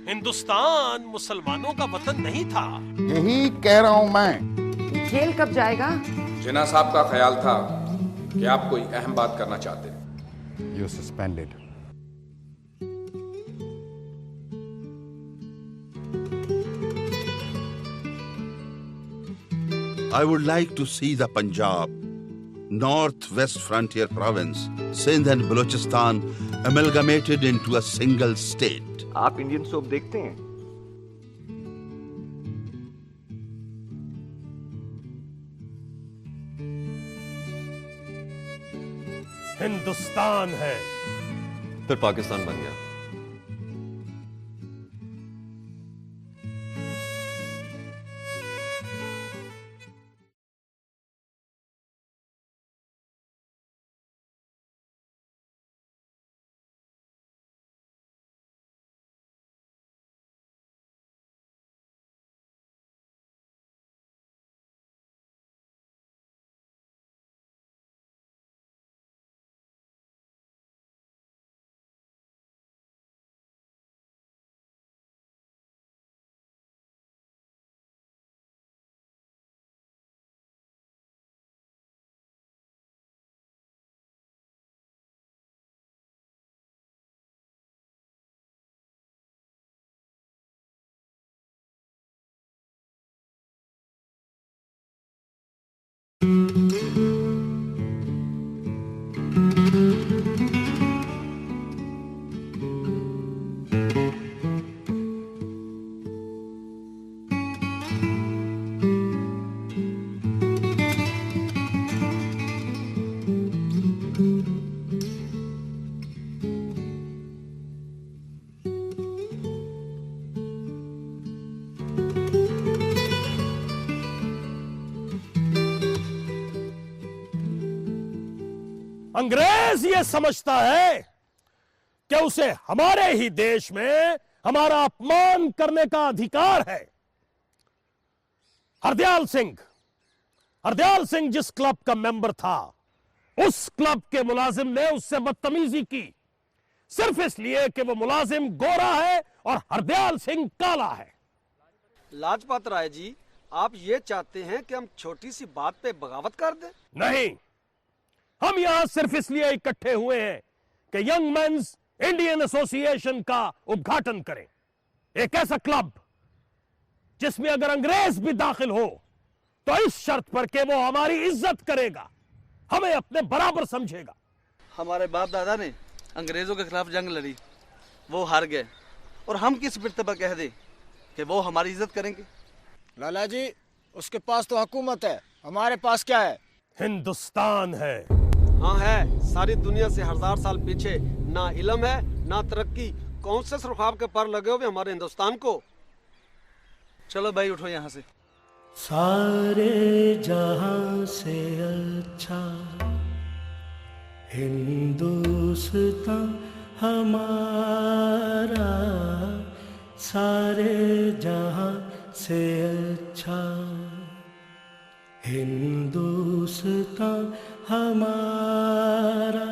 हिंदुस्तान मुसलमानों का वतन नहीं था। यही कह रहा हूं मैं। जेल कब जाएगा? जिन्ना साहब का ख्याल था कि आप कोई अहम बात करना चाहते हैं। You're suspended. I would like to see the Punjab, North-West Frontier Province, Sindh and Balochistan amalgamated into a single state. आप इंडियन सोप देखते हैं? हिंदुस्तान है, फिर पाकिस्तान बन गया। अंग्रेज ये समझता है कि उसे हमारे ही देश में हमारा अपमान करने का अधिकार है। हरदयाल सिंह जिस क्लब का मेंबर था, उस क्लब के मुलाजिम ने उससे बदतमीजी की, सिर्फ इसलिए कि वो मुलाजिम गोरा है और हरदयाल सिंह काला है। लाजपत राय जी, आप ये चाहते हैं कि हम छोटी सी बात पे बगावत कर दें? नहीं, हम यहां सिर्फ इसलिए इकट्ठे हुए हैं कि यंग मेंस इंडियन एसोसिएशन का उद्घाटन करें। एक ऐसा क्लब जिसमें अगर अंग्रेज भी दाखिल हो तो इस शर्त पर कि वो हमारी इज्जत करेगा, हमें अपने बराबर समझेगा। हमारे बाप दादा ने अंग्रेजों के खिलाफ जंग लड़ी, वो हार गए, और हम किस मर्तबा कह दें कि वो हमारी इज्जत करेंगे? लाला जी, उसके पास तो हुकूमत है, हमारे पास क्या है? हिंदुस्तान है। हाँ है, सारी दुनिया से 1000 साल पीछे। ना इल्म है ना तरक्की, कौन से सुरखाब के पर लगे हुए हमारे हिंदुस्तान को। चलो भाई उठो यहाँ से। सारे जहां से अच्छा हिंदुस्तान हमारा, सारे जहां से अच्छा हिंदुस्तान हमारा।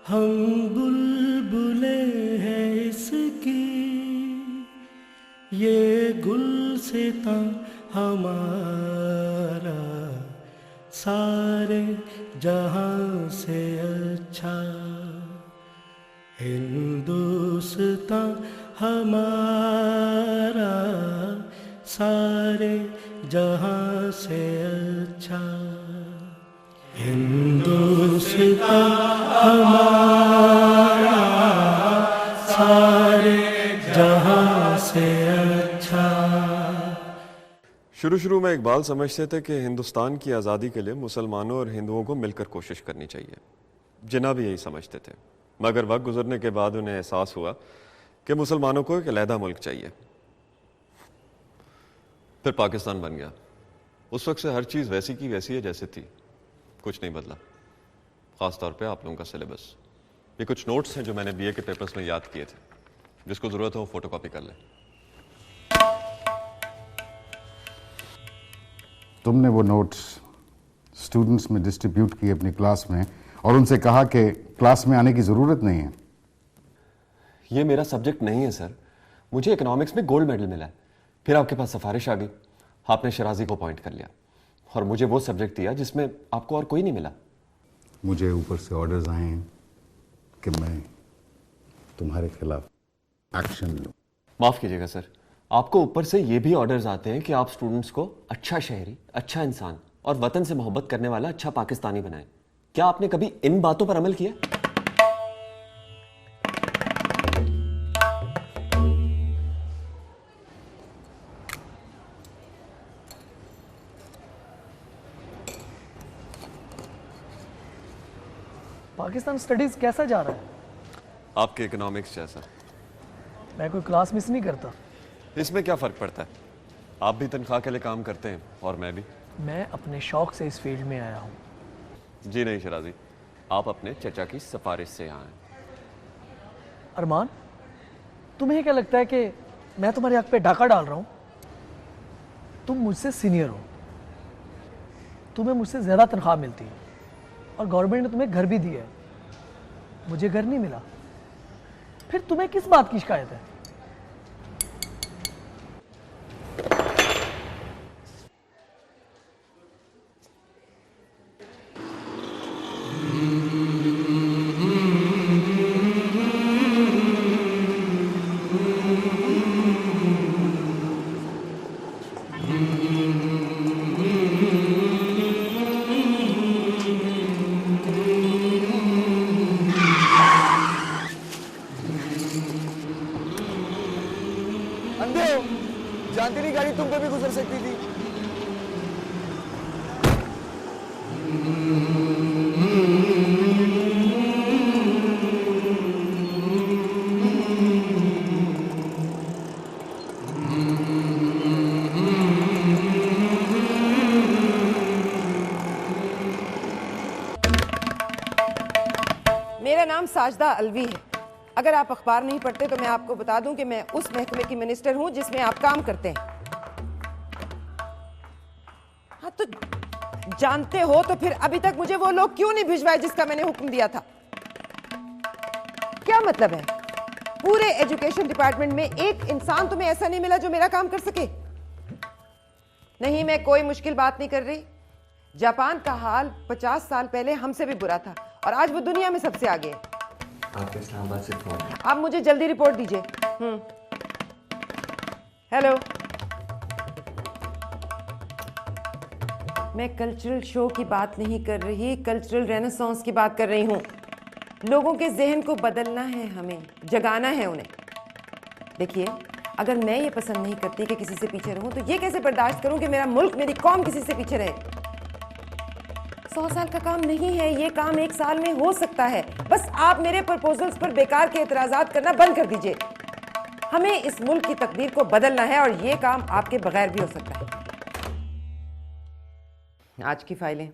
हम बुलबुले हैं इसकी, ये गुलसितां हमारा, सारे जहां से अच्छा हिंदुस्तान हमारा, सारे जहां से अच्छा हिंदुस्तान हमारा, सारे जहां से अच्छा। शुरू में इकबाल समझते थे कि हिंदुस्तान की आज़ादी के लिए मुसलमानों और हिंदुओं को मिलकर कोशिश करनी चाहिए। जिन्ना भी यही समझते थे, मगर वक्त गुजरने के बाद उन्हें एहसास हुआ कि मुसलमानों को एक अलहदा मुल्क चाहिए। फिर पाकिस्तान बन गया। उस वक्त से हर चीज़ वैसी की वैसी है जैसे थी, कुछ नहीं बदला, ख़ास तौर पे आप लोगों का सिलेबस। ये कुछ नोट्स हैं जो मैंने बीए के पेपर्स में याद किए थे, जिसको ज़रूरत हो वो फोटोकॉपी कर लें। तुमने वो नोट्स स्टूडेंट्स में डिस्ट्रीब्यूट किए अपनी क्लास में और उनसे कहा कि क्लास में आने की ज़रूरत नहीं है। ये मेरा सब्जेक्ट नहीं है सर। मुझे इकोनॉमिक्स में गोल्ड मेडल मिला है। फिर आपके पास सिफारिश आ गई, आपने शराजी को अपॉइंट कर लिया और मुझे वो सब्जेक्ट दिया जिसमें आपको और कोई नहीं मिला। मुझे ऊपर से ऑर्डर्स आए हैं कि मैं तुम्हारे खिलाफ एक्शन लूं। माफ कीजिएगा सर, आपको ऊपर से ये भी ऑर्डर्स आते हैं कि आप स्टूडेंट्स को अच्छा शहरी, अच्छा इंसान और वतन से मोहब्बत करने वाला अच्छा पाकिस्तानी बनाएं। क्या आपने कभी इन बातों पर अमल किया? पाकिस्तान स्टडीज कैसा जा रहा है? आपके इकोनॉमिक्स जैसा। मैं कोई क्लास मिस नहीं करता। इसमें क्या फर्क पड़ता है? आप भी तनख्वाह के लिए काम करते हैं और मैं भी। मैं अपने शौक से इस फील्ड में आया हूँ। जी नहीं शराजी, आप अपने चचा की सिफारिश से आए हैं। अरमान, तुम्हें क्या लगता है कि मैं तुम्हारी आंख पे डाका डाल रहा हूँ? तुम मुझसे सीनियर हो, तुम्हें मुझसे ज़्यादा तनख्वाह मिलती है और गवर्नमेंट ने तुम्हें घर भी दिया है। मुझे घर नहीं मिला, फिर तुम्हें किस बात की शिकायत है? अंधे हो, जानती नहीं गाड़ी तुम पे भी गुजर सकती थी। मेरा नाम साजदा अलवी है। अगर आप अखबार नहीं पढ़ते तो मैं आपको बता दूं कि मैं उस महकमे की मिनिस्टर हूं जिसमें आप काम करते हैं। हाँ, तो जानते हो तो फिर अभी तक मुझे वो लोग क्यों नहीं भिजवाए जिसका मैंने हुक्म दिया था? क्या मतलब है? पूरे एजुकेशन डिपार्टमेंट में एक इंसान तुम्हें ऐसा नहीं मिला जो मेरा काम कर सके? नहीं, मैं कोई मुश्किल बात नहीं कर रही। जापान का हाल 50 साल पहले हमसे भी बुरा था और आज वो दुनिया में सबसे आगे है। आपके इस्लामाबाद से फोन है। आप मुझे जल्दी रिपोर्ट दीजिए। हेलो, मैं कल्चरल शो की बात नहीं कर रही, कल्चरल रेनेसांस की बात कर रही हूं। लोगों के जहन को बदलना है, हमें जगाना है उन्हें। देखिए, अगर मैं ये पसंद नहीं करती कि किसी से पीछे रहूं तो ये कैसे बर्दाश्त करूं कि मेरा मुल्क, मेरी कौम किसी से पीछे रहे? 100 साल का काम नहीं है ये, काम 1 साल में हो सकता है। बस आप मेरे प्रपोजल्स पर बेकार के एतराजात करना बंद कर दीजिए। हमें इस मुल्क की तकदीर को बदलना है और ये काम आपके बगैर भी हो सकता है। आज की फाइलें।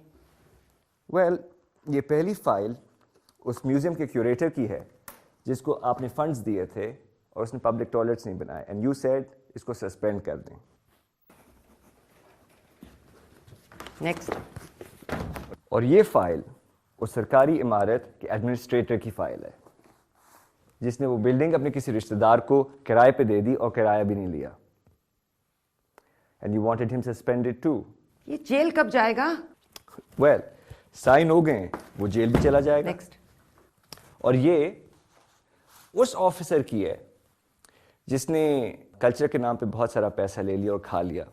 ये पहली फाइल उस म्यूजियम के क्यूरेटर की है जिसको आपने फंड्स दिए थे और उसने पब्लिक टॉयलेट्स नहीं बनाए एंड यू सेड इसको सस्पेंड कर दें। नेक्स्ट। और ये फाइल उस सरकारी इमारत के एडमिनिस्ट्रेटर की फाइल है जिसने वो बिल्डिंग अपने किसी रिश्तेदार को किराए पे दे दी और किराया भी नहीं लिया। And you wanted him suspended too. ये जेल कब जाएगा? वेल, साइन हो गए, वो जेल भी चला जाएगा। नेक्स्ट। और ये उस ऑफिसर की है जिसने कल्चर के नाम पे बहुत सारा पैसा ले लिया और खा लिया।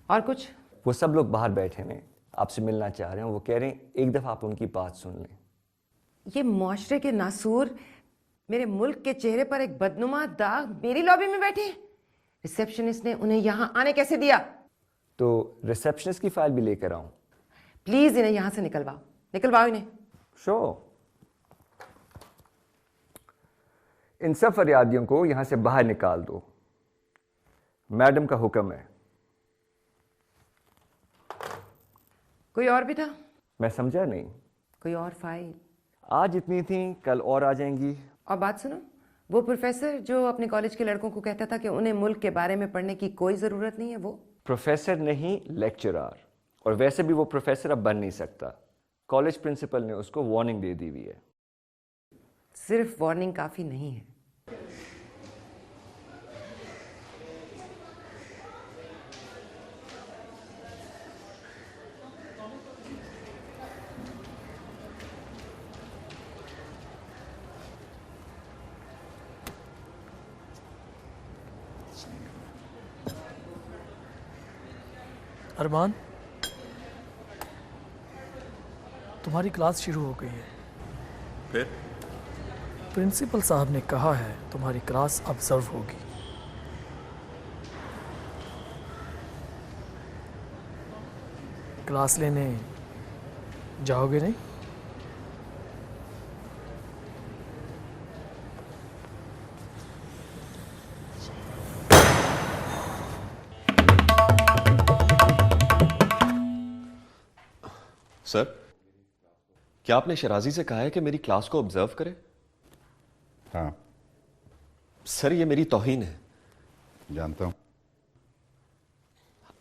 और कुछ? वो सब लोग बाहर बैठे हैं, आपसे मिलना चाह रहे हैं। वो कह रहे हैं एक दफा आप उनकी बात सुन लें। ये मुआशरे के नासूर मेरे मुल्क के चेहरे पर एक बदनुमा दाग मेरी लॉबी में बैठे हैं। रिसेप्शनिस्ट ने उन्हें यहां आने कैसे दिया? तो रिसेप्शनिस्ट की फाइल भी लेकर आऊं? प्लीज इन्हें यहां से निकलवाओ, निकलवाओ इन्हें। श्योर। इन सब फरियादियों को यहां से बाहर निकाल दो, मैडम का हुक्म है। कोई और भी था? मैं समझा नहीं। कोई और फाइल? आज इतनी थी, कल और आ जाएंगी। और बात सुनो, वो प्रोफेसर जो अपने कॉलेज के लड़कों को कहता था कि उन्हें मुल्क के बारे में पढ़ने की कोई ज़रूरत नहीं है, वो प्रोफेसर नहीं, लेक्चरर। और वैसे भी वो प्रोफेसर अब बन नहीं सकता। कॉलेज प्रिंसिपल ने उसको वार्निंग दे दी हुई है। सिर्फ वार्निंग काफ़ी नहीं है। अरमान, तुम्हारी क्लास शुरू हो गई है। फिर प्रिंसिपल साहब ने कहा है तुम्हारी क्लास ऑब्जर्व होगी। क्लास लेने जाओगे नहीं? सर, क्या आपने शराजी से कहा है कि मेरी क्लास को ऑब्जर्व करे? हाँ, सर, ये मेरी तौहीन है। जानता हूं।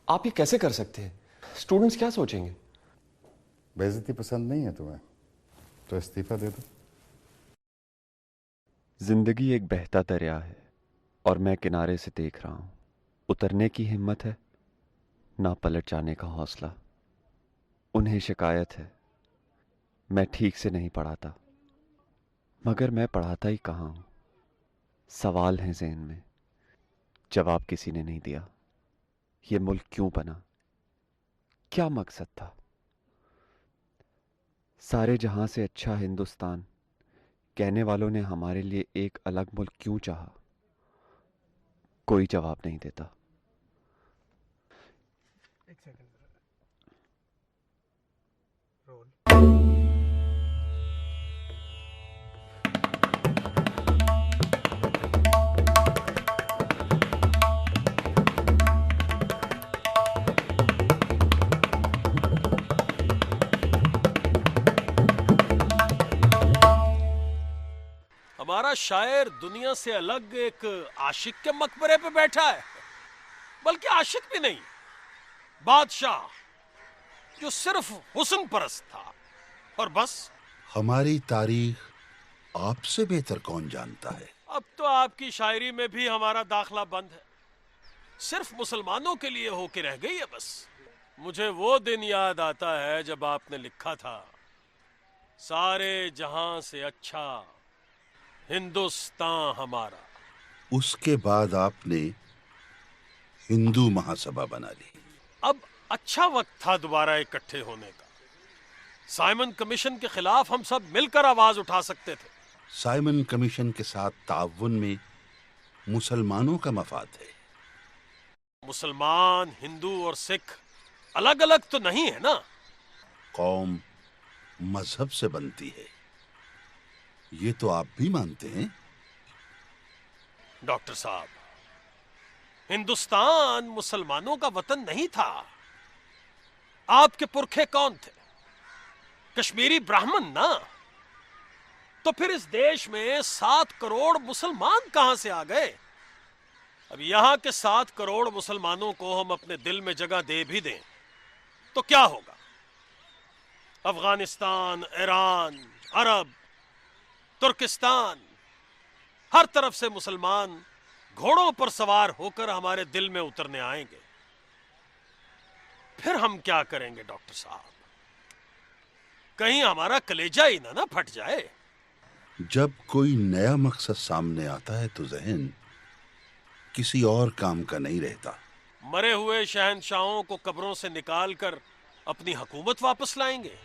आप ये कैसे कर सकते हैं? स्टूडेंट्स क्या सोचेंगे? बेइज्जती पसंद नहीं है तुम्हें तो इस्तीफा दे दो। जिंदगी एक बहता दरिया है और मैं किनारे से देख रहा हूं। उतरने की हिम्मत है ना पलट जाने का हौसला। उन्हें शिकायत है मैं ठीक से नहीं पढ़ाता, मगर मैं पढ़ाता ही कहाँ हूं। सवाल हैं ज़हन में, जवाब किसी ने नहीं दिया। ये मुल्क क्यों बना, क्या मकसद था? सारे जहां से अच्छा हिंदुस्तान कहने वालों ने हमारे लिए एक अलग मुल्क क्यों चाहा? कोई जवाब नहीं देता। एक सेकंड। रोल। हमारा शायर दुनिया से अलग एक आशिक के मकबरे पे बैठा है, बल्कि आशिक भी नहीं, बादशाह जो सिर्फ हुस्न परस्त था और बस। हमारी तारीख आपसे बेहतर कौन जानता है? अब तो आपकी शायरी में भी हमारा दाखला बंद है, सिर्फ मुसलमानों के लिए होके रह गई है बस। मुझे वो दिन याद आता है जब आपने लिखा था, सारे जहां से अच्छा हिंदुस्तान हमारा। उसके बाद आपने हिंदू महासभा बना ली। अब अच्छा वक्त था दोबारा इकट्ठे होने का। साइमन कमीशन के खिलाफ हम सब मिलकर आवाज उठा सकते थे। साइमन कमीशन के साथ ताउन में मुसलमानों का मफाद है। मुसलमान, हिंदू और सिख अलग अलग तो नहीं है ना। कौम मजहब से बनती है, ये तो आप भी मानते हैं। डॉक्टर साहब, हिंदुस्तान मुसलमानों का वतन नहीं था। आपके पुरखे कौन थे? कश्मीरी ब्राह्मण ना। तो फिर इस देश में 7 करोड़ मुसलमान कहां से आ गए? अब यहां के 7 करोड़ मुसलमानों को हम अपने दिल में जगह दे भी दें तो क्या होगा? अफगानिस्तान, ईरान, अरब, तुर्किस्तान, हर तरफ से मुसलमान घोड़ों पर सवार होकर हमारे दिल में उतरने आएंगे। फिर हम क्या करेंगे डॉक्टर साहब? कहीं हमारा कलेजा ही ना फट जाए। जब कोई नया मकसद सामने आता है तो जहन किसी और काम का नहीं रहता। मरे हुए शहंशाहों को कब्रों से निकालकर अपनी हुकूमत वापस लाएंगे।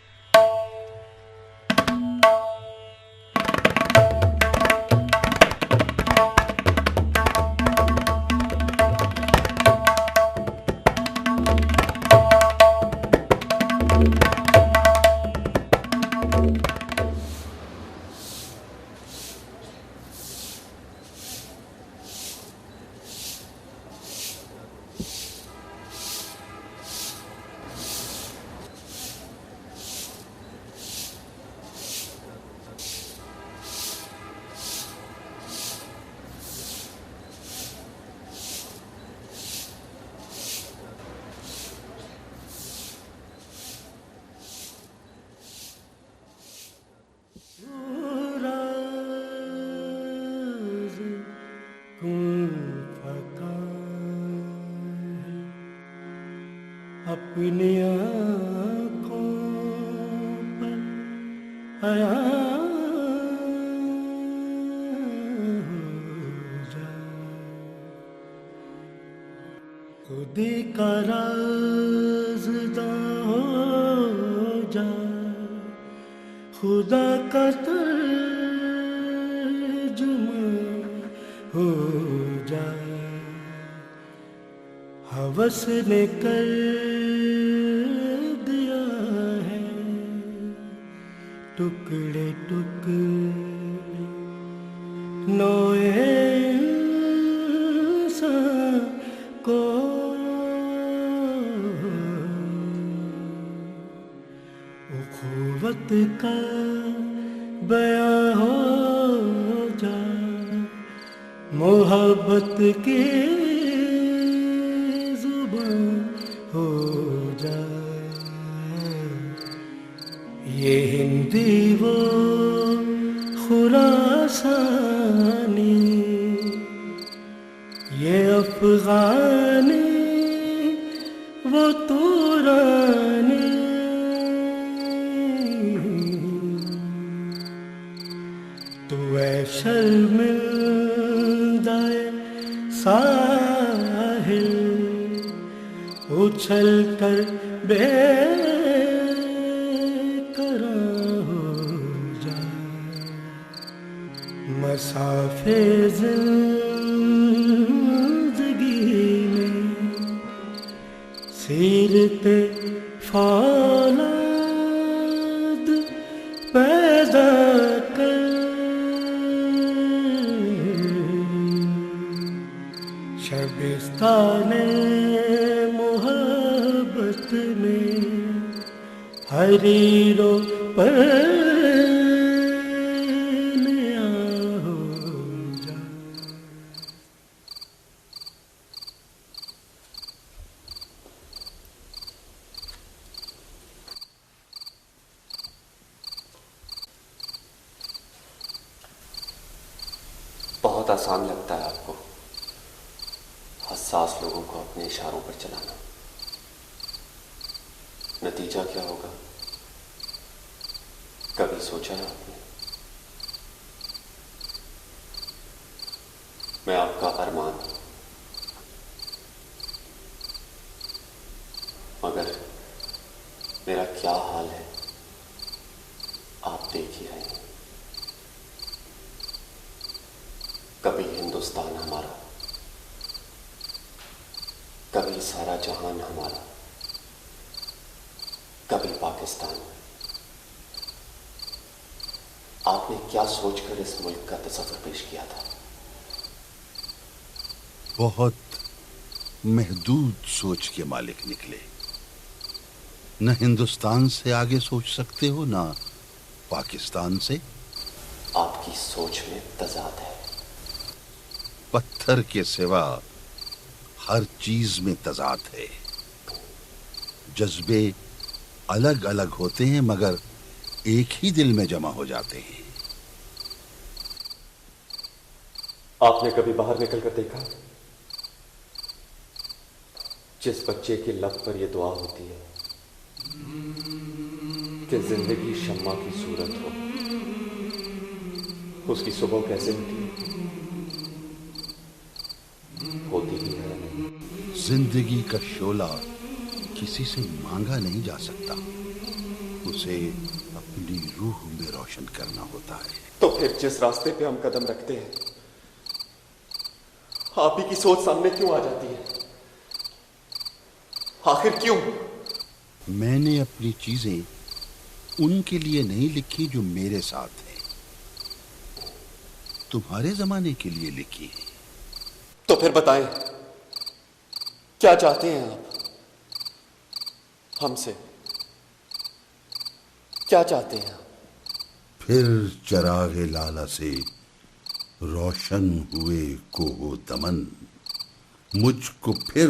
इन आँखों पर आया खुदी का राज़दां हो जा, खुदा का तर्जुमा हो जा। हवस ने कर दिया है टुकड़े टुकड़े नौए इंसान को। उखुवत का बयां हो जा, मोहब्बत की जुबान हो जा। ये हिंदी वो खुरासानी, ये अफगानी वो तुरानी। तू ऐ शर्मिंदाए साहिल, उछल कर बेकरार हो जा। मसाफे जिंदगी में सीरते फौलाद पैदा कर। शबिस्ताने मोहब्बत में हरीरो पर नया हो जा। बहुत आसान लगता है आपको हसास लोगों को अपने इशारों पर चलाना। नतीजा क्या होगा कभी सोचा है आपने? मैं आपका अरमान, मगर मेरा क्या हाल है आप देख ही रहे हैं। कभी हिंदुस्तान हमारा, कभी सारा जहान हमारा, कभी पाकिस्तान। आपने क्या सोचकर इस मुल्क का तस्वीर पेश किया था? बहुत महदूद सोच के मालिक निकले। न हिंदुस्तान से आगे सोच सकते हो, ना पाकिस्तान से। आपकी सोच में तजाद है। पत्थर के सिवा हर चीज में तजाद है। जज्बे अलग अलग होते हैं मगर एक ही दिल में जमा हो जाते हैं। आपने कभी बाहर निकलकर देखा जिस बच्चे के लब पर यह दुआ होती है कि जिंदगी शम्मा की सूरत हो, उसकी सुबह कैसे होती है? होती ही है नहीं। जिंदगी का शोला किसी से मांगा नहीं जा सकता, उसे अपनी रूह में रोशन करना होता है। तो फिर जिस रास्ते पे हम कदम रखते हैं आप ही की सोच सामने क्यों आ जाती है? आखिर क्यों? मैंने अपनी चीजें उनके लिए नहीं लिखी जो मेरे साथ हैं, तुम्हारे जमाने के लिए लिखी है। तो फिर बताएं क्या चाहते हैं आप हमसे? क्या चाहते हैं आप? फिर चरागे लाला से रोशन हुए कोहो दमन, मुझको फिर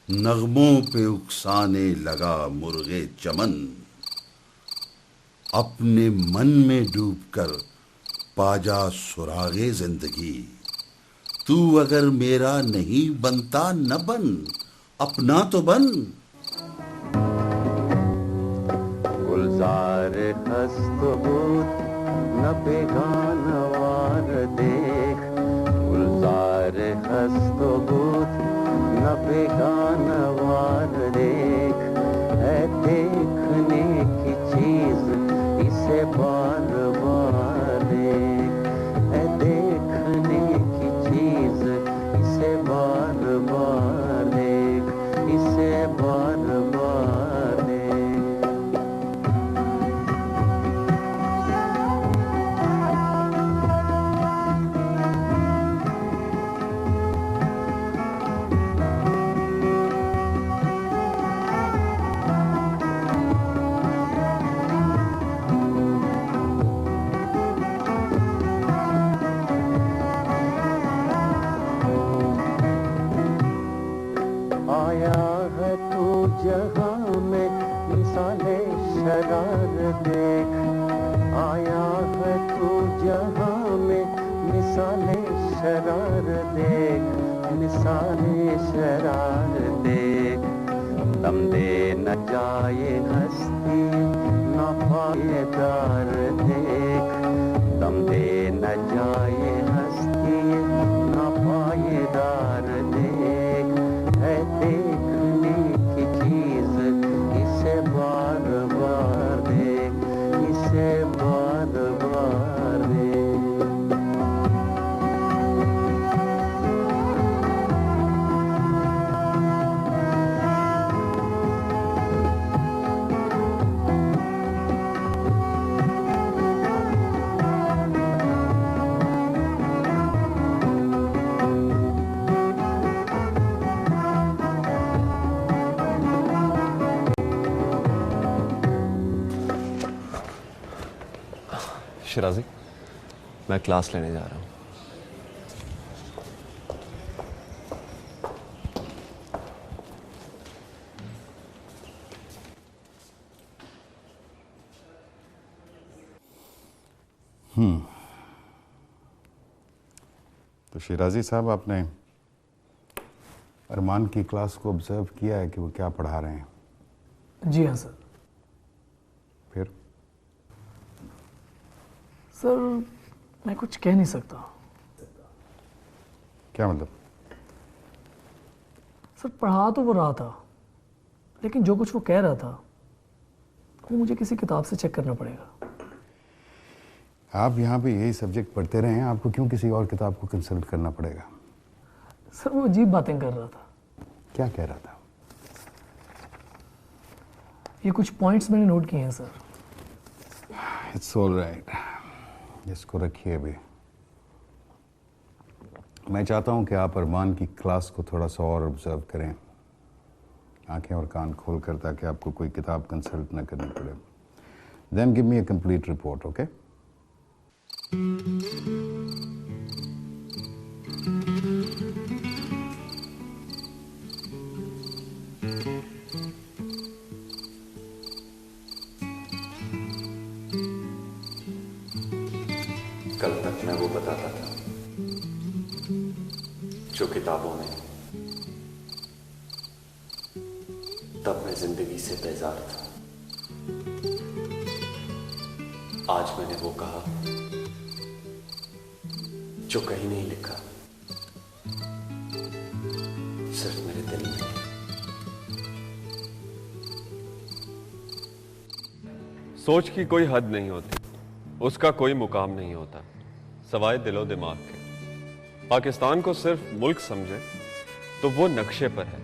नगमों पे उकसाने लगा मुर्गे चमन। अपने मन में डूबकर पाजा सुरागे जिंदगी, तू अगर मेरा नहीं बनता न बन, अपना तो बन। गुलजार हस्त बुत न बेगानवार देख, गुलजार हस्त बुत न बेगानवार देख, है देखने की चीज इसे बार बार देख, है देखने की चीज इसे बार बार देख, इसे बार बार देख। आया है तू जहां में मिसाले शरार देख, आया है तू जहां में मिसाले शरार देख, मिसाले शरार देख, दम दे न जाए हस्ती न पायेदार देख, दम दे न जाए हस्ती न पायेदार देख, है देखने की चीज इसे बार बार देख, इसे बार बार देख। शिराजी, मैं क्लास लेने जा रहा हूँ। तो शिराजी साहब, आपने अरमान की क्लास को ऑब्जर्व किया है कि वो क्या पढ़ा रहे हैं? जी हाँ सर। फिर? सर मैं कुछ कह नहीं सकता। क्या मतलब? सर पढ़ा तो वो रहा था, लेकिन जो कुछ वो कह रहा था वो मुझे किसी किताब से चेक करना पड़ेगा। आप यहाँ पे यही सब्जेक्ट पढ़ते रहे हैं, आपको क्यों किसी और किताब को कंसल्ट करना पड़ेगा? सर वो अजीब बातें कर रहा था। क्या कह रहा था? ये कुछ पॉइंट्स मैंने नोट किए हैं सर। इट्स ऑल राइट, इसको रखिए अभी। मैं चाहता हूँ कि आप अरमान की क्लास को थोड़ा सा और ऑब्जर्व करें, आंखें और कान खोल कर, ताकि आपको कोई किताब कंसल्ट ना करनी पड़े। Then give me a complete report, okay? कल तक मैं वो बताता था जो किताबों में, तब मैं जिंदगी से बेजार था। आज मैंने वो कहा जो कहीं नहीं लिखा, सिर्फ मेरे दिल में। सोच की कोई हद नहीं होती, उसका कोई मुकाम नहीं होता सवाए दिलो दिमाग के। पाकिस्तान को सिर्फ मुल्क समझे तो वो नक्शे पर है,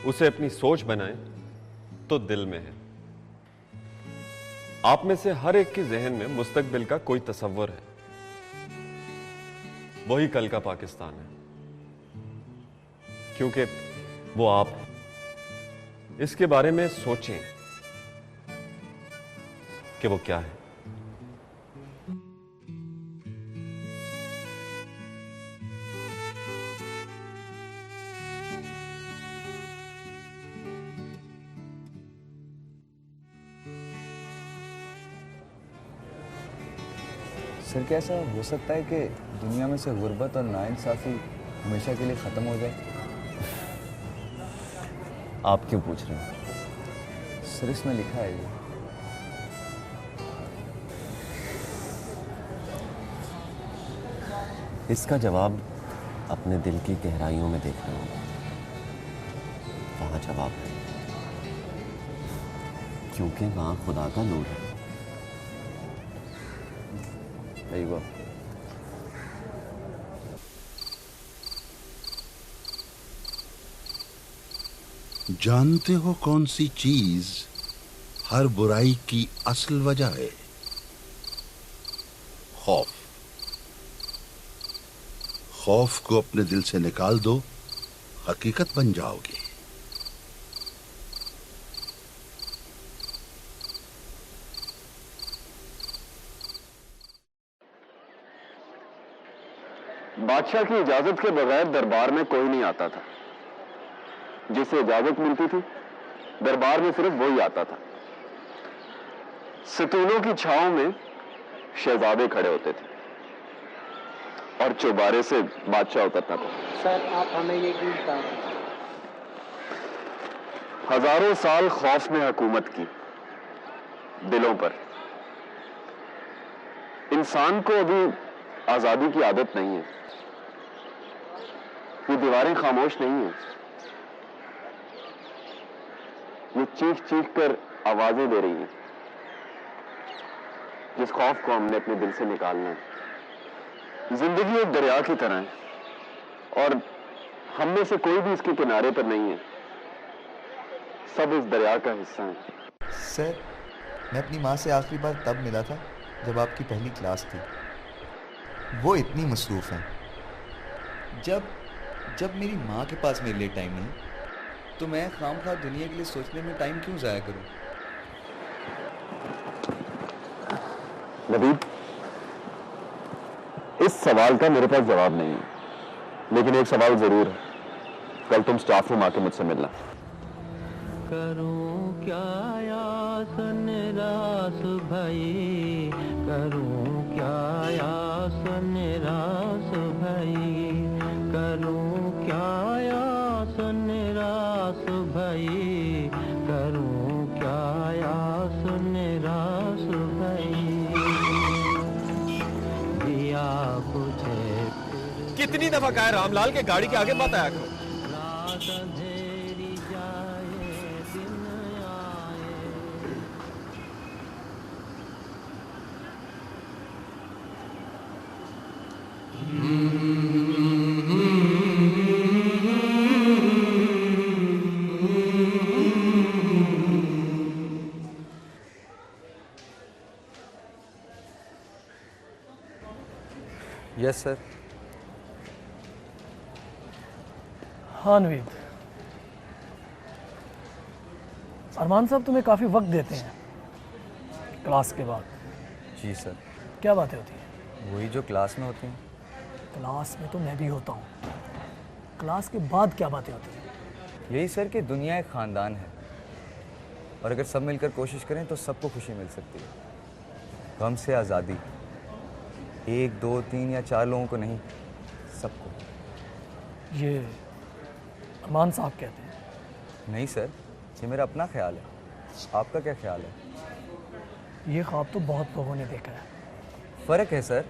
उसे अपनी सोच बनाए तो दिल में है। आप में से हर एक के जहन में मुस्तकबिल का कोई तसव्वुर है, वही कल का पाकिस्तान है, क्योंकि वो आप हैं। इसके बारे में सोचें कि वो क्या है। सर क्या ऐसा हो सकता है कि दुनिया में से गुर्बत और नाइंसाफ़ी हमेशा के लिए ख़त्म हो जाए? आप क्यों पूछ रहे हैं? सर इसमें लिखा है ये इसका जवाब अपने दिल की गहराइयों में देखना होगा, वहां जवाब है, क्योंकि वहां खुदा का नूर है। There you go. जानते हो कौन सी चीज हर बुराई की असल वजह है? खौफ। खौफ को अपने दिल से निकाल दो, हकीकत बन जाओगे। बादशाह की इजाजत के बगैर दरबार में कोई नहीं आता था। जिसे इजाजत मिलती थी दरबार में सिर्फ वही आता था। सतूनों की छांव में शहजादे खड़े होते थे और चौबारे से बादशाह उतरता था। सर आप हमें ये क्यों बता रहे हैं? हजारों साल खौफ में हुकूमत की दिलों पर। इंसान को अभी आजादी की आदत नहीं है। ये दीवारें खामोश नहीं है, ये चीख चीख कर आवाजें दे रही हैं। जिस खौफ को हमने अपने दिल से निकालना है। जिंदगी एक दरिया की तरह है और हम में से कोई भी इसके किनारे पर नहीं है। सब इस दरिया का हिस्सा है। सर, मैं अपनी माँ से आखिरी बार तब मिला था जब आपकी पहली क्लास थी। वो इतनी मसरूफ हैं। जब मेरी माँ के पास मेरे लिए टाइम नहीं, तो मैं खामखा दुनिया के लिए सोचने में टाइम क्यों ज़ाया करूं? नबीद, इस सवाल का मेरे पास जवाब नहीं है, लेकिन एक सवाल जरूर है। कल तुम स्टाफ रूम आके मुझसे मिलना। करूं क्या यासन रास भाई, करूं क्या यासन रास भाई, करूं क्या यासन रास भाई, करूं क्या यासन रास भाई, दिया बुझे। कितनी दफा कहा है रामलाल के गाड़ी के आगे मत आया करो। Yes sir. हाँ नवीद, अरमान साहब तुम्हें काफ़ी वक्त देते हैं क्लास के बाद। जी सर। क्या बातें होती हैं? वही जो क्लास में होती हैं। क्लास में तो मैं भी होता हूँ, क्लास के बाद क्या बातें होती हैं? यही सर कि दुनिया एक ख़ानदान है और अगर सब मिलकर कोशिश करें तो सबको खुशी मिल सकती है। गम से आज़ादी, 1, 2, 3 या 4 लोगों को नहीं, सबको। ये अरमान साहब कहते हैं। नहीं सर, ये मेरा अपना ख्याल है। आपका क्या ख्याल है? ये ख्वाब तो बहुत लोगों ने देखा है। फ़र्क है सर,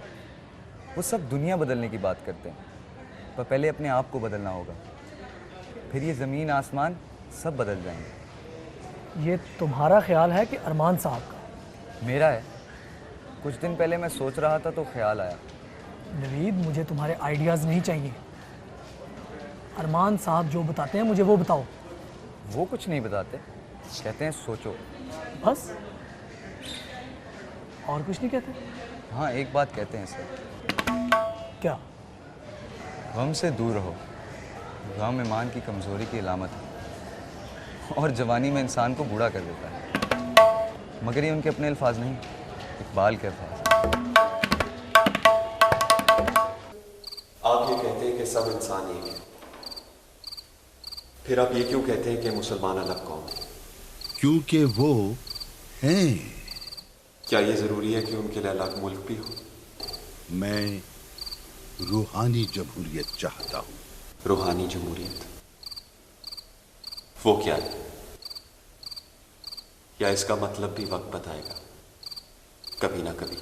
वो सब दुनिया बदलने की बात करते हैं, पर पहले अपने आप को बदलना होगा, फिर ये ज़मीन आसमान सब बदल जाएंगे। ये तुम्हारा ख्याल है कि अरमान साहब का? मेरा है। कुछ दिन पहले मैं सोच रहा था तो ख्याल आया। नवीद, मुझे तुम्हारे आइडियाज़ नहीं चाहिए। अरमान साहब जो बताते हैं मुझे वो बताओ। वो कुछ नहीं बताते, कहते हैं सोचो। बस? और कुछ नहीं कहते? हाँ, एक बात कहते हैं सर। क्या? गम से दूर रहो। गम ईमान की कमज़ोरी की अलामत है और जवानी में इंसान को बूढ़ा कर देता है। मगर ये उनके अपने अल्फाज नहीं, इकबाल के अल्फाज। आप ये कहते हैं कि सब इंसान एक है, फिर आप ये क्यों कहते हैं कि मुसलमान अलग कौम है? क्योंकि वो हैं। क्या ये जरूरी है कि उनके लिए अलग मुल्क भी हो? मैं रूहानी जमहूरियत चाहता हूं। रूहानी जमहूरियत? वो क्या है? या इसका मतलब भी वक्त बताएगा, कभी ना कभी।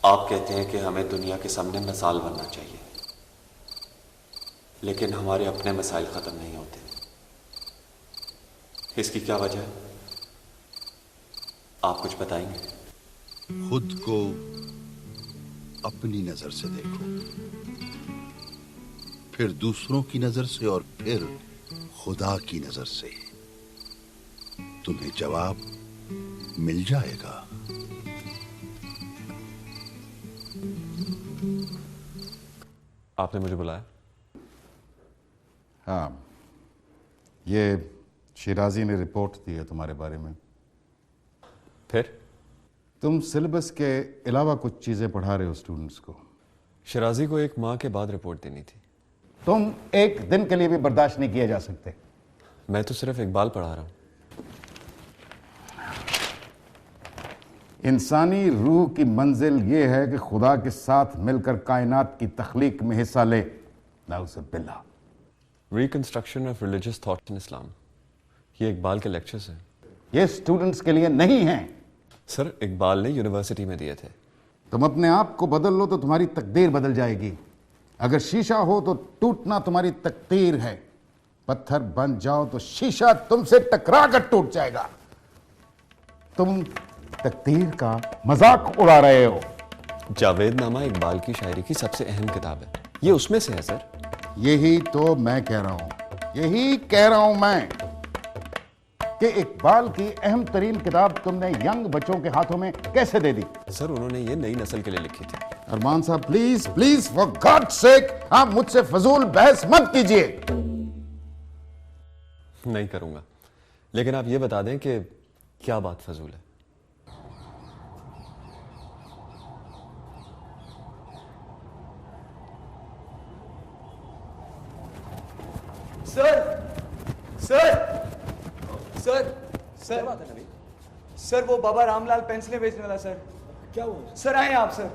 आप कहते हैं कि हमें दुनिया के सामने मिसाल बनना चाहिए, लेकिन हमारे अपने मसाइल खत्म नहीं होते। इसकी क्या वजह है? आप कुछ बताएंगे? खुद को अपनी नजर से देखो, फिर दूसरों की नजर से और फिर खुदा की नजर से। तुम्हें जवाब मिल जाएगा। आपने मुझे बुलाया? हाँ, ये शिराजी ने रिपोर्ट दी है तुम्हारे बारे में। फिर तुम सिलेबस के अलावा कुछ चीजें पढ़ा रहे हो स्टूडेंट्स को। शिराजी को एक माह के बाद रिपोर्ट देनी थी। तुम एक दिन के लिए भी बर्दाश्त नहीं किए जा सकते। मैं तो सिर्फ इकबाल पढ़ा रहा हूं। इंसानी रूह की मंजिल ये है कि खुदा के साथ मिलकर कायनात की तख्लीक में हिस्सा ले। नाउज़ुबिल्लाह। Reconstruction of religious thoughts in Islam, ये इकबाल के लेक्चर्स हैं। ये स्टूडेंट्स के लिए नहीं हैं। सर, इकबाल ने यूनिवर्सिटी में दिए थे। तुम अपने आप को बदल लो तो तुम्हारी तकदीर बदल जाएगी। अगर शीशा हो तो टूटना तुम्हारी तकदीर है। पत्थर बन जाओ तो शीशा तुमसे टकरा कर टूट जाएगा। तुम तकदीर का मजाक उड़ा रहे हो। जावेद नामा इकबाल की शायरी की सबसे अहम किताब है, ये उसमें से है सर। यही तो मैं कह रहा हूं, यही कह रहा हूं मैं कि इकबाल की अहम तरीन किताब तुमने यंग बच्चों के हाथों में कैसे दे दी? सर, उन्होंने ये नई नस्ल के लिए लिखी थी। अरमान साहब, please please for God sake आप मुझसे फजूल बहस मत कीजिए। नहीं करूंगा, लेकिन आप ये बता दें कि क्या बात फजूल है। सर सर सर सर बात है नबी? सर वो बाबा रामलाल पेंसिलें बेचने वाला सर। क्या हुआ सर? आए आप सर।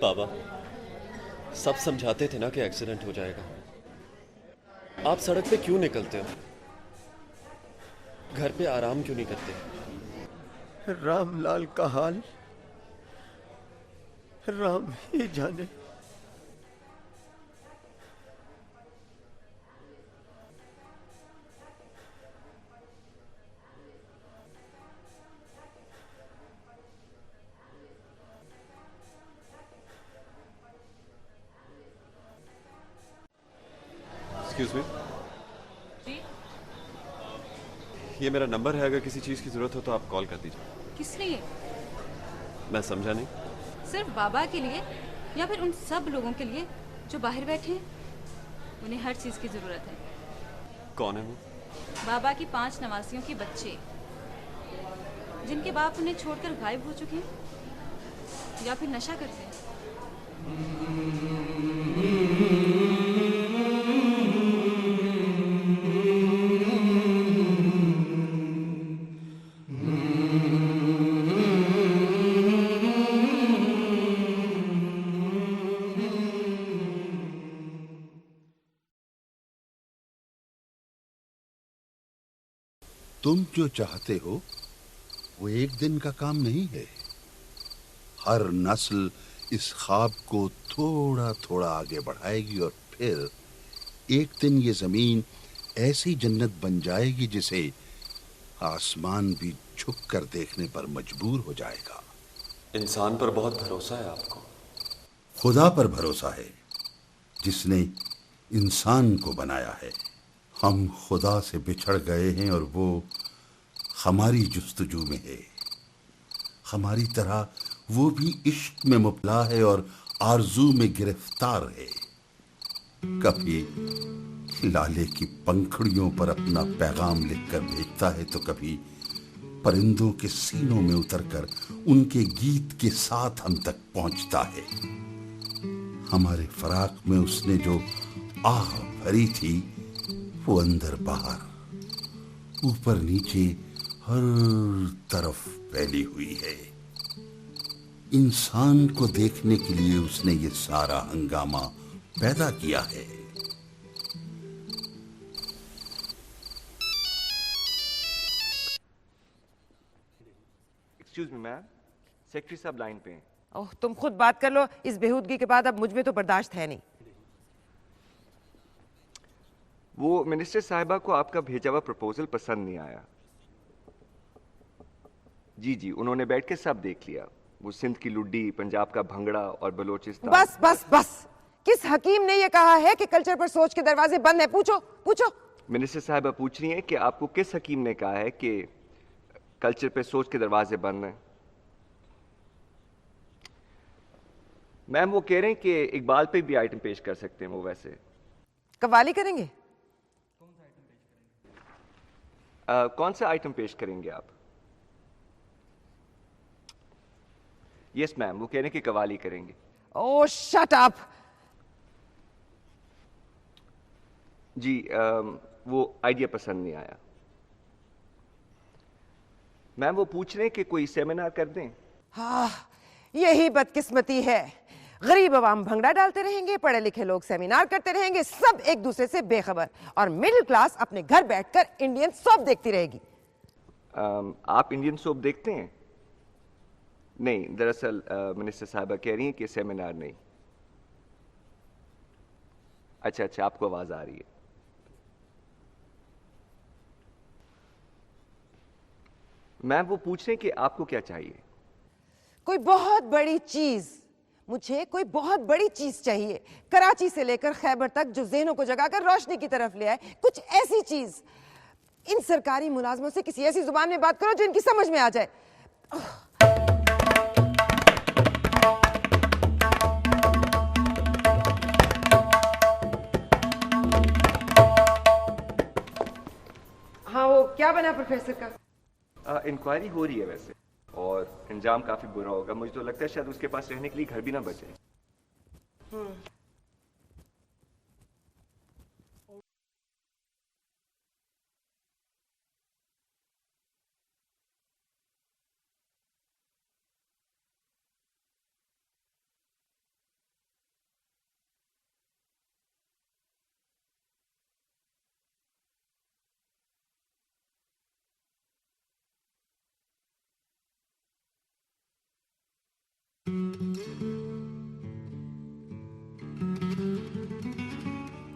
बाबा, सब समझाते थे ना कि एक्सीडेंट हो जाएगा। आप सड़क पे क्यों निकलते हो? घर पे आराम क्यों नहीं करते? रामलाल का हाल राम ही जाने। एक्सक्यूज मी, ये मेरा नंबर है, अगर किसी चीज की जरूरत हो तो आप कॉल कर दीजिए। किस लिए? मैं समझा नहीं। सिर्फ बाबा के लिए या फिर उन सब लोगों के लिए जो बाहर बैठे हैं? उन्हें हर चीज की जरूरत है। कौन है वो? बाबा की 5 नवासियों के बच्चे, जिनके बाप उन्हें छोड़कर गायब हो चुके हैं या फिर नशा करते हैं। तुम जो चाहते हो वो एक दिन का काम नहीं है। हर नस्ल इस ख्वाब को थोड़ा थोड़ा आगे बढ़ाएगी और फिर एक दिन ये जमीन ऐसी जन्नत बन जाएगी जिसे आसमान भी झुक कर देखने पर मजबूर हो जाएगा। इंसान पर बहुत भरोसा है आपको। खुदा पर भरोसा है जिसने इंसान को बनाया है। हम खुदा से बिछड़ गए हैं और वो हमारी जुस्तजू में है। हमारी तरह वो भी इश्क में मुबला है और आरजू में गिरफ्तार है। कभी लाले की पंखुड़ियों पर अपना पैगाम लिखकर भेजता है तो कभी परिंदों के सीनों में उतरकर उनके गीत के साथ हम तक पहुंचता है। हमारे फराक में उसने जो आह भरी थी वो अंदर बाहर, ऊपर नीचे हर तरफ फैली हुई है। इंसान को देखने के लिए उसने ये सारा हंगामा पैदा किया है। एक्सक्यूज मी मैम, सेक्रेटरी साहब लाइन पे हैं। ओह, तुम खुद बात कर लो। इस बेहूदगी के बाद अब मुझ में तो बर्दाश्त है नहीं। वो मिनिस्टर साहिबा को आपका भेजा हुआ प्रपोजल पसंद नहीं आया। जी जी, उन्होंने बैठ के सब देख लिया। वो सिंध की लुड्डी, पंजाब का भंगड़ा और बलोचिस्तान। बस बस बस, किस हकीम ने ये कहा है कि कल्चर पर सोच के दरवाजे बंद है? पूछो पूछो। मिनिस्टर साहिबा पूछ रही हैं कि आपको किस हकीम ने कहा है कि कल्चर पे सोच के दरवाजे बंद हैं। मैम वो कह रहे हैं कि इकबाल पे भी आइटम पेश कर सकते हैं वो। वैसे कव्वाली करेंगे? कौन सा आइटम पेश करेंगे आप? यस मैम, वो कह रहे हैं कि कव्वाली करेंगे। ओह शट अप। जी वो आइडिया पसंद नहीं आया। मैम वो पूछ रहे हैं कि कोई सेमिनार कर दें। हाँ, यही बदकिस्मती है। गरीब अवाम भंगड़ा डालते रहेंगे, पढ़े लिखे लोग सेमिनार करते रहेंगे, सब एक दूसरे से बेखबर, और मिडिल क्लास अपने घर बैठकर इंडियन सोप देखती रहेगी। आप इंडियन सोप देखते हैं? नहीं, दरअसल मिनिस्टर साहिबा कह रही हैं कि सेमिनार नहीं। अच्छा अच्छा, आपको आवाज आ रही है। मैम वो पूछ रहे हैं कि आपको क्या चाहिए? कोई बहुत बड़ी चीज। मुझे कोई बहुत बड़ी चीज चाहिए, कराची से लेकर खैबर तक, जो ज़हनों को जगाकर रोशनी की तरफ ले आए। कुछ ऐसी चीज। इन सरकारी मुलाजमों से किसी ऐसी जुबान में बात करो जो इनकी समझ में आ जाए। हाँ, वो क्या बना प्रोफेसर का? इंक्वायरी हो रही है वैसे, और अंजाम काफी बुरा होगा। मुझे तो लगता है शायद उसके पास रहने के लिए घर भी ना बचे।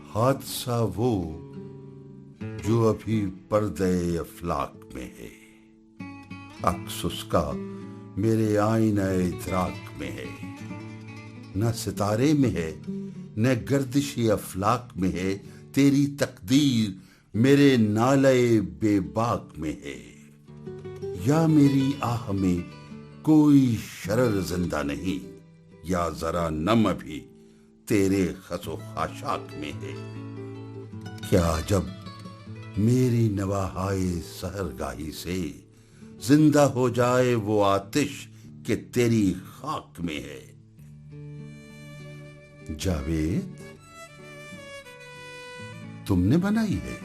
हादसा वो जो अभी पर्दे अफलाक में है, अक्स उसका मेरे आईना इदराक में है। न सितारे में है न गर्दिशी अफलाक में है, तेरी तकदीर मेरे नाले बेबाक में है। या मेरी आह में कोई शरर जिंदा नहीं, या जरा नम अभी तेरे खसो खाशाक में है। क्या जब मेरी नवाहाए सहरगाही से जिंदा हो जाए वो आतिश के तेरी खाक में है। जावेद, तुमने बनाई है,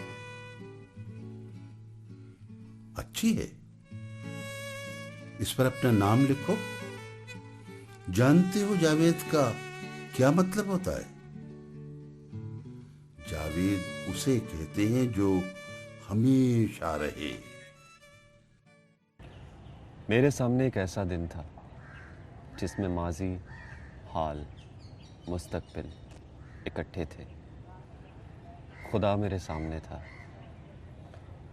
अच्छी है। इस पर अपना नाम लिखो। जानते हो जावेद का क्या मतलब होता है? जावेद उसे कहते हैं जो हमेशा रहे। मेरे सामने एक ऐसा दिन था जिसमें माजी, हाल, मुस्तकबिल इकट्ठे थे। खुदा मेरे सामने था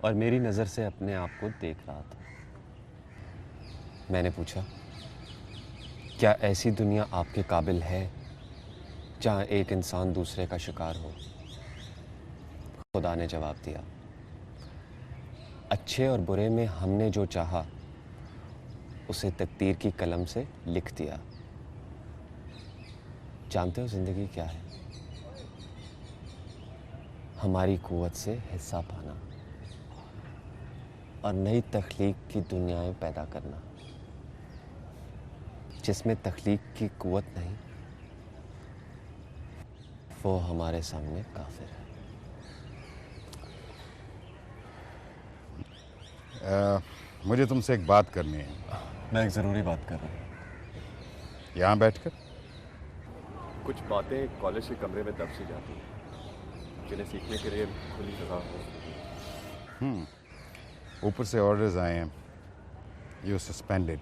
और मेरी नज़र से अपने आप को देख रहा था। मैंने पूछा, क्या ऐसी दुनिया आपके काबिल है जहाँ एक इंसान दूसरे का शिकार हो? खुदा ने जवाब दिया, अच्छे और बुरे में हमने जो चाहा उसे तकदीर की कलम से लिख दिया। जानते हो जिंदगी क्या है? हमारी कुव्वत से हिस्सा पाना और नई तख्लीक की दुनियाएं पैदा करना। जिसमें तख्लीक की कुव्वत नहीं, वो हमारे सामने काफिर है। मुझे तुमसे एक बात करनी है। मैं एक ज़रूरी बात कर रहा हूँ। यहाँ बैठकर? कुछ बातें कॉलेज के कमरे में दब सी जाती हैं, जिन्हें सीखने के लिए खुली जगह हो। ऊपर से ऑर्डर्स आए हैं, यू सस्पेंडेड।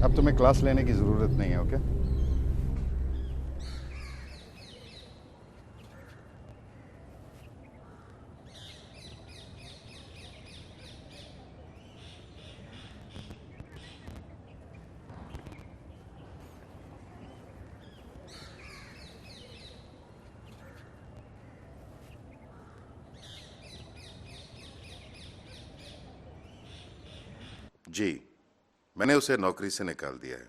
अब तुम्हें क्लास लेने की जरूरत नहीं है, ओके? जी, मैंने उसे नौकरी से निकाल दिया है।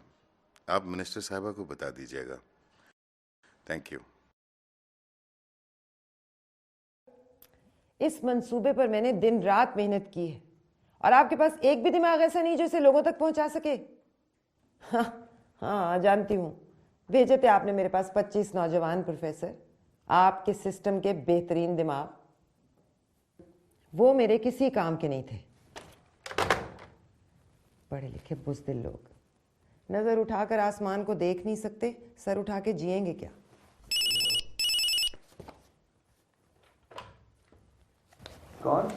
आप मिनिस्टर साहिबा को बता दीजिएगा। Thank you. इस मंसूबे पर मैंने दिन रात मेहनत की है और आपके पास एक भी दिमाग ऐसा नहीं जो इसे लोगों तक पहुंचा सके। हाँ, जानती हूं, भेजे थे आपने मेरे पास 25 नौजवान प्रोफेसर, आपके सिस्टम के बेहतरीन दिमाग। वो मेरे किसी काम के नहीं थे। पढ़े लिखे बुज़दिल लोग नजर उठाकर आसमान को देख नहीं सकते, सर उठा के जिएंगे क्या? कौन?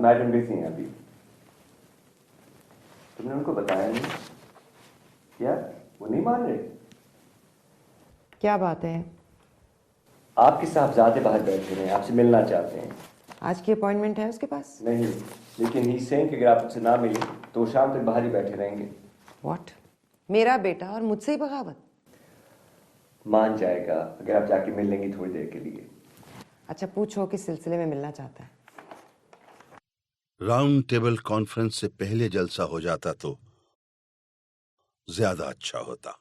मैडम बिजी हैं अभी। तुमने उनको बताया नहीं? क्या वो नहीं मान रहे? क्या बात है? आपके साहबजादे बाहर बैठे हैं, आपसे मिलना चाहते हैं। आज की अपॉइंटमेंट है उसके पास? नहीं, लेकिन ही सेइंग कि अगर आप उनसे ना मिले तो शाम तक बाहर ही बैठे रहेंगे। व्हाट? मेरा बेटा और मुझसे ही बगावत? मान जाएगा अगर आप जाके मिल लेंगी थोड़ी देर के लिए। अच्छा, पूछो किस सिलसिले में मिलना चाहता है। राउंड टेबल कॉन्फ्रेंस से पहले जलसा हो जाता तो ज्यादा अच्छा होता।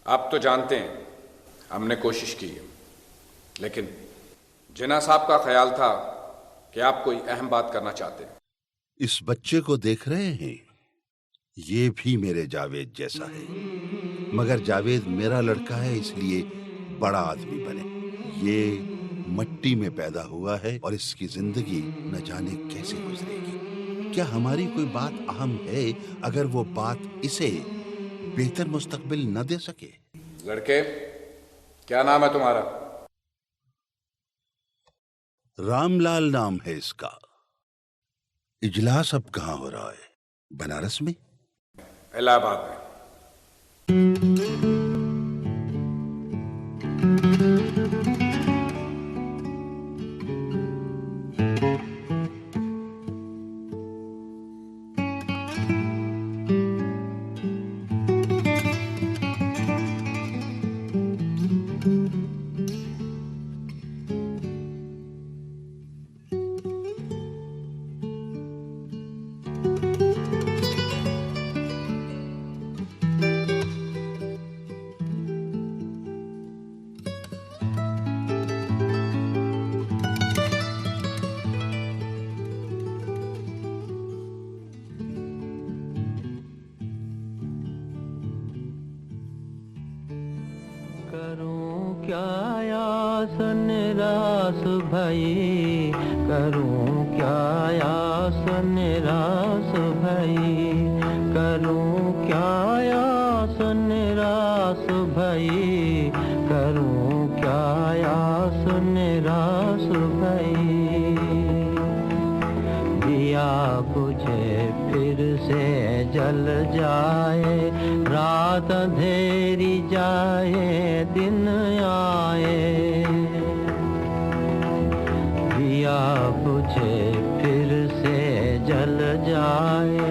आप तो जानते हैं हमने कोशिश की है, लेकिन जिन्ना साहब का ख्याल था कि आप कोई अहम बात करना चाहते हैं। इस बच्चे को देख रहे हैं, ये भी मेरे जावेद जैसा है, मगर जावेद मेरा लड़का है इसलिए बड़ा आदमी बने। ये मट्टी में पैदा हुआ है और इसकी जिंदगी न जाने कैसे गुजरेगी। क्या हमारी कोई बात अहम है अगर वो बात इसे बेहतर मुस्तकबिल न दे सके? लड़के, क्या नाम है तुम्हारा? रामलाल नाम है इसका। इजलास अब कहाँ हो रहा है? बनारस में? इलाहाबाद में। भाई करूं क्या आस निराश भाई करूं क्या आस निराश भाई करूं क्या आस निराश भाई दिया बुझे फिर से जल जाए रात अंधेरी जाए दिन आए दिया बुझे फिर से जल जाए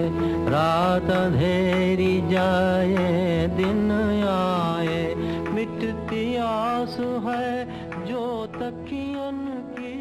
रात अंधेरी जाए दिन आए मिटती आस है जो तकियन की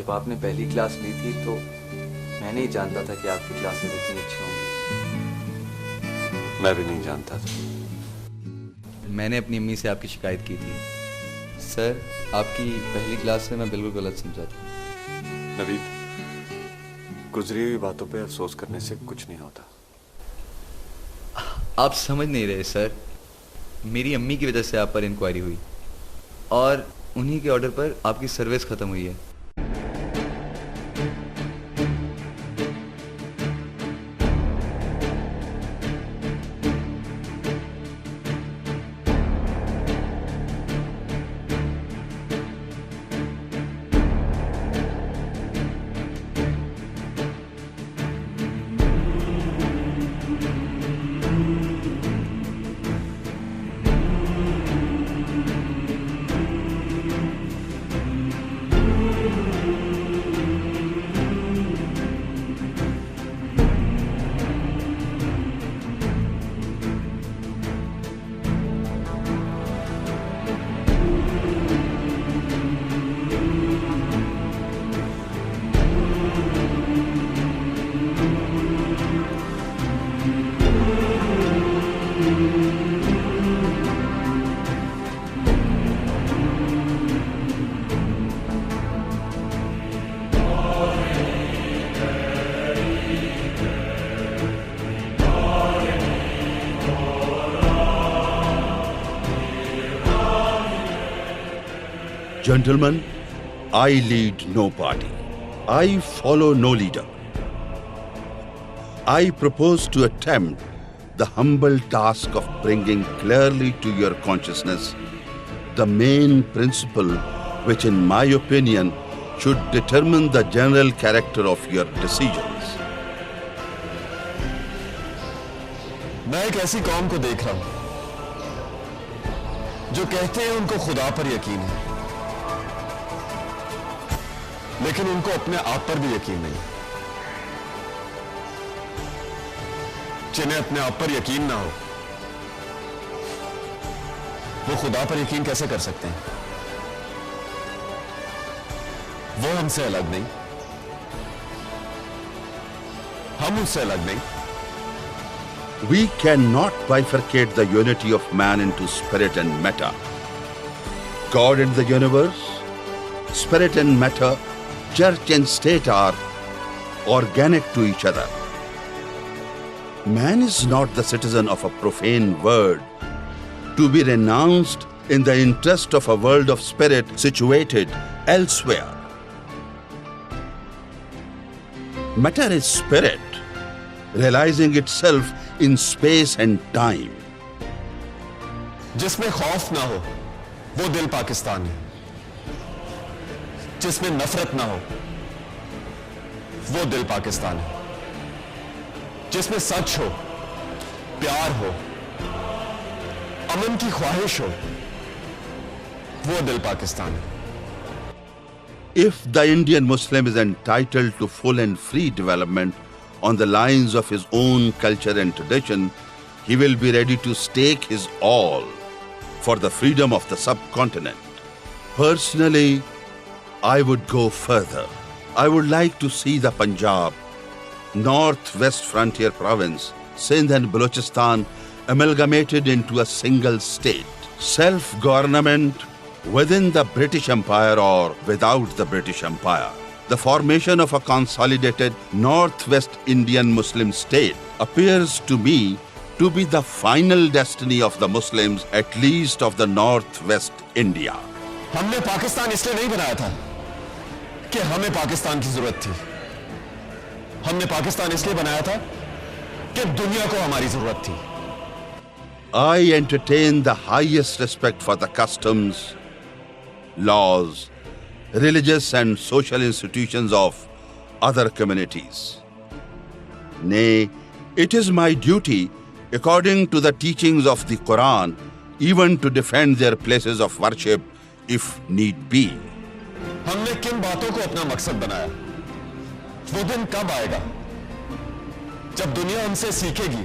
जब आपने पहली क्लास ली थी तो मैं नहीं जानता था कि आपकी क्लासेस इतनी अच्छी होंगी। मैं भी नहीं जानता था। मैंने अपनी अम्मी से आपकी शिकायत की थी। सर, आपकी पहली क्लास से मैं बिल्कुल गलत समझा था। नवीद, गुजरी हुई बातों पे अफसोस करने से कुछ नहीं होता। आप समझ नहीं रहे सर, मेरी अम्मी की वजह से आप पर इंक्वायरी हुई और उन्हीं के ऑर्डर पर आपकी सर्विस खत्म हुई है। Gentlemen, I lead no party. I follow no leader. I propose to attempt the humble task of bringing clearly to your consciousness the main principle which, in my opinion, should determine the general character of your decisions. मैं एक ऐसी कौम को देख रहा हूं जो कहते हैं उनको खुदा पर यकीन है, लेकिन उनको अपने आप पर भी यकीन नहीं। जिन्हें अपने आप पर यकीन ना हो वो खुदा पर यकीन कैसे कर सकते हैं? वो हमसे अलग नहीं, हम उससे अलग नहीं। We cannot bifurcate the unity of man into spirit and matter. God and the universe, spirit and matter, church and state are organic to each other. Man is not the citizen of a profane world to be renounced in the interest of a world of spirit situated elsewhere. Matter is spirit, realizing itself in space and time. जिसमें खौफ ना हो वो दिल पाकिस्तान है, जिसमें नफरत ना हो वो दिल पाकिस्तान है, जिसमें सच हो, प्यार हो, अमन की ख्वाहिश हो वो दिल पाकिस्तान है। If the Indian Muslim is entitled to full and free development on the lines of his own culture and tradition, he will be ready to stake his all for the freedom of the subcontinent. Personally, I would go further. I would like to see the Punjab, northwest frontier province, Sindh and Balochistan amalgamated into a single state. Self-government within the British Empire or without the British Empire. The formation of a consolidated Northwest Indian Muslim state appears to me to be the final destiny of the Muslims, at least of the Northwest India. हमने पाकिस्तान इसलिए नहीं बनाया था कि हमें पाकिस्तान की जरूरत थी, हमने पाकिस्तान इसलिए बनाया था कि दुनिया को हमारी जरूरत थी। I entertain the highest respect for the customs, laws, religious and social institutions of other communities. Nay, it is my duty, according to the teachings of the Quran, even to defend their places of worship if need be. हमने किन बातों को अपना मकसद बनाया? वो दिन कब आएगा जब दुनिया हमसे सीखेगी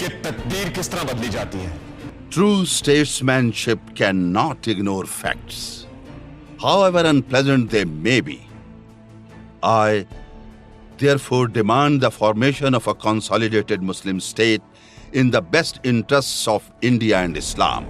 कि तकदीर किस तरह बदली जाती है? True statesmanship cannot ignore facts. however unpleasant they may be. I therefore demand the formation of a consolidated Muslim state in the best interests of India and Islam.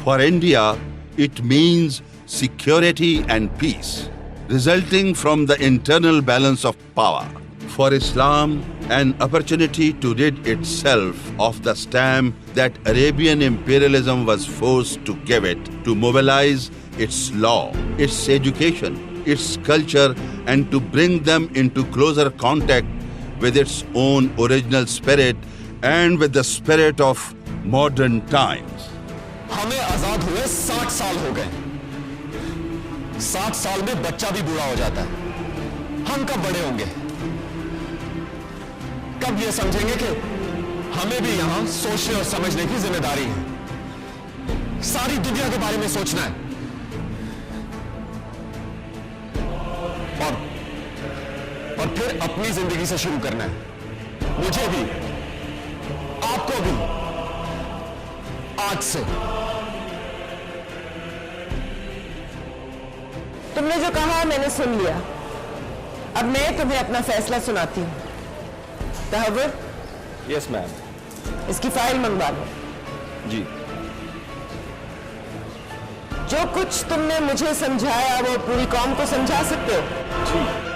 For India, it means security and peace, resulting from the internal balance of power. For Islam, an opportunity to rid itself of the stamp that Arabian imperialism was forced to give it, to mobilize its law, its education, its culture, and to bring them into closer contact with its own original spirit and with the spirit of modern times. हमें आजाद हुए 60 साल हो गए। 60 साल में बच्चा भी बूढ़ा हो जाता है। हम कब बड़े होंगे? कब ये समझेंगे कि हमें भी यहां सोचने और समझने की जिम्मेदारी है। सारी दुनिया के बारे में सोचना है और फिर अपनी जिंदगी से शुरू करना है। मुझे भी, आपको भी, आज से। तुमने जो कहा मैंने सुन लिया। अब मैं तुम्हें अपना फैसला सुनाती हूँ। Tahawwur, yes ma'am. इसकी फाइल मंगवा लो। जी। जो कुछ तुमने मुझे समझाया वो पूरी कौम को समझा सकते हो? जी।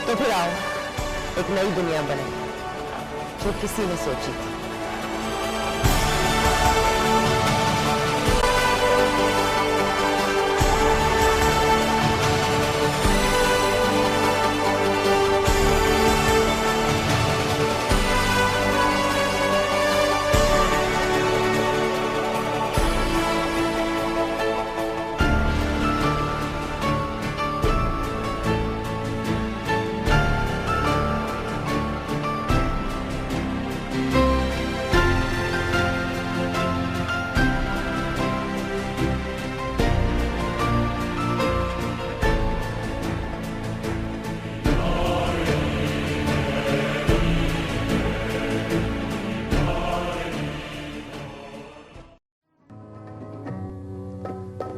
तो फिर आओ, एक नई दुनिया बने जो किसी ने सोची थी।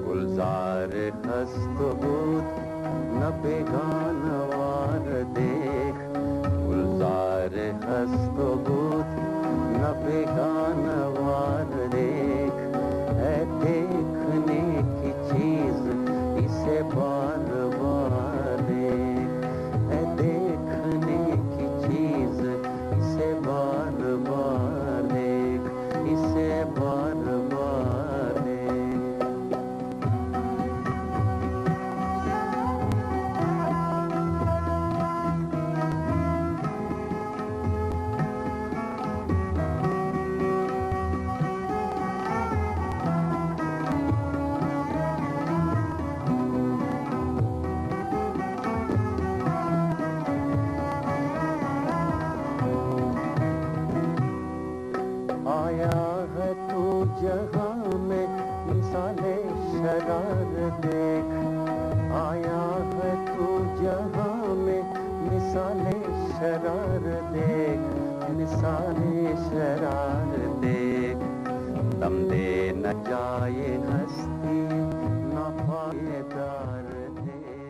गुलजार हस्तबूत न बेगानवार देख, गुलजार हस्तबूत न बेगानवार देख, है देखने की चीज इसे बार बार देख, है देखने की चीज इसे बार बार देख, इसे बार बार देख। आया है तू जहां में मिसाले शरार देख, आया है तू जहां में मिसाले शरार देख, मिसाले शरार देख। दम दे न जाए हस्ती ना पाएदार